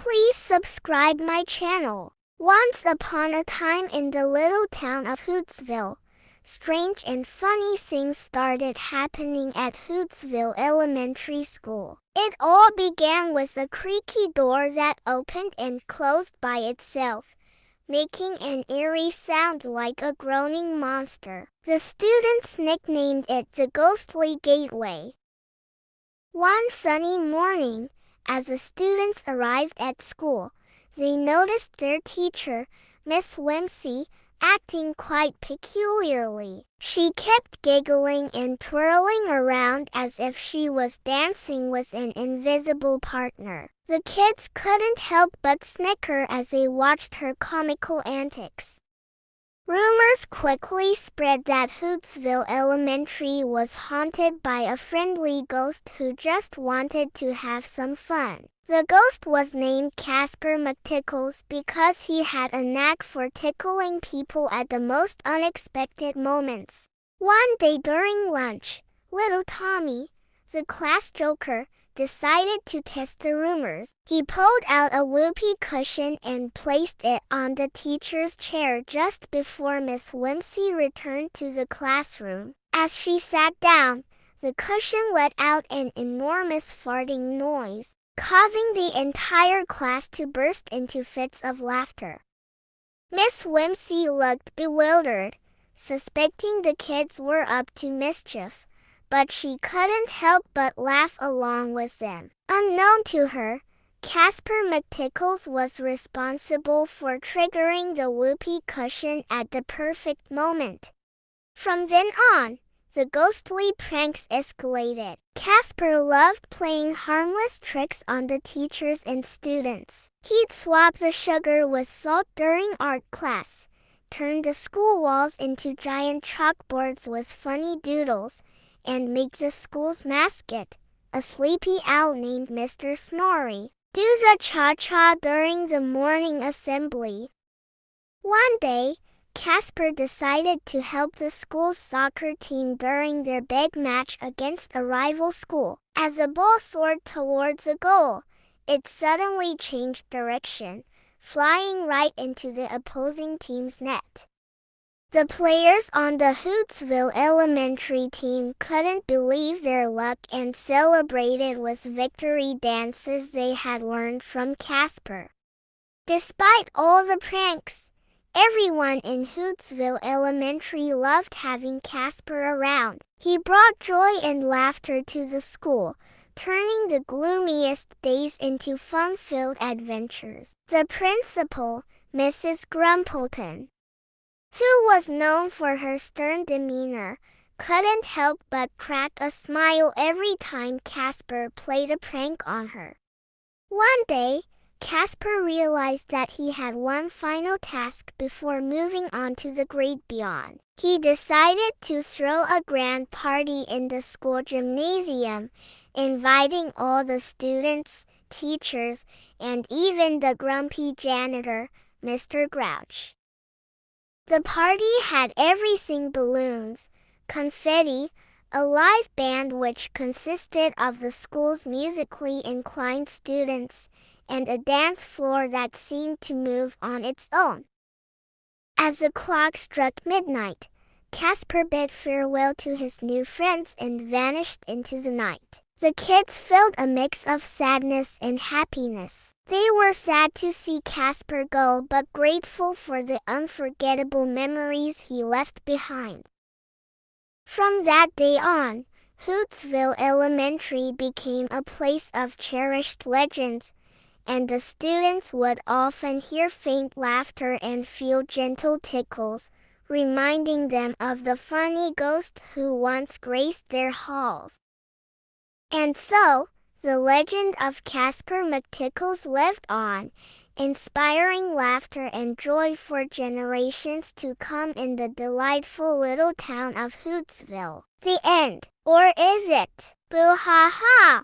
Please subscribe my channel. Once upon a time in the little town of Hootsville, strange and funny things started happening at Hootsville Elementary School. It all began with a creaky door that opened and closed by itself, making an eerie sound like a groaning monster. The students nicknamed it the Ghostly Gateway. One sunny morning, as the students arrived at school, they noticed their teacher, Miss Whimsy, acting quite peculiarly. She kept giggling and twirling around as if she was dancing with an invisible partner. The kids couldn't help but snicker as they watched her comical antics. Rumors quickly spread that Hootsville Elementary was haunted by a friendly ghost who just wanted to have some fun. The ghost was named Casper McTickles because he had a knack for tickling people at the most unexpected moments. One day during lunch, little Tommy, the class joker, decided to test the rumors. He pulled out a whoopee cushion and placed it on the teacher's chair just before Miss Whimsy returned to the classroom. As she sat down, the cushion let out an enormous farting noise, causing the entire class to burst into fits of laughter. Miss Whimsy looked bewildered, suspecting the kids were up to mischief, but she couldn't help but laugh along with them. Unknown to her, Casper McTickles was responsible for triggering the whoopee cushion at the perfect moment. From then on, the ghostly pranks escalated. Casper loved playing harmless tricks on the teachers and students. He'd swap the sugar with salt during art class, turn the school walls into giant chalkboards with funny doodles, and make the school's mascot, a sleepy owl named Mr. Snorri, do the cha-cha during the morning assembly. One day, Casper decided to help the school's soccer team during their big match against a rival school. As the ball soared towards the goal, it suddenly changed direction, flying right into the opposing team's net. The players on the Hootsville Elementary team couldn't believe their luck and celebrated with victory dances they had learned from Casper. Despite all the pranks, everyone in Hootsville Elementary loved having Casper around. He brought joy and laughter to the school, turning the gloomiest days into fun-filled adventures. The principal, Mrs. Grumpleton, who was known for her stern demeanor, couldn't help but crack a smile every time Casper played a prank on her. One day, Casper realized that he had one final task before moving on to the great beyond. He decided to throw a grand party in the school gymnasium, inviting all the students, teachers, and even the grumpy janitor, Mr. Grouch. The party had everything: balloons, confetti, a live band which consisted of the school's musically inclined students, and a dance floor that seemed to move on its own. As the clock struck midnight, Casper bid farewell to his new friends and vanished into the night. The kids felt a mix of sadness and happiness. They were sad to see Casper go, but grateful for the unforgettable memories he left behind. From that day on, Hootsville Elementary became a place of cherished legends, and the students would often hear faint laughter and feel gentle tickles, reminding them of the funny ghost who once graced their halls. And so, the legend of Casper McTickles lived on, inspiring laughter and joy for generations to come in the delightful little town of Hootsville. The end. Or is it? Boo ha ha!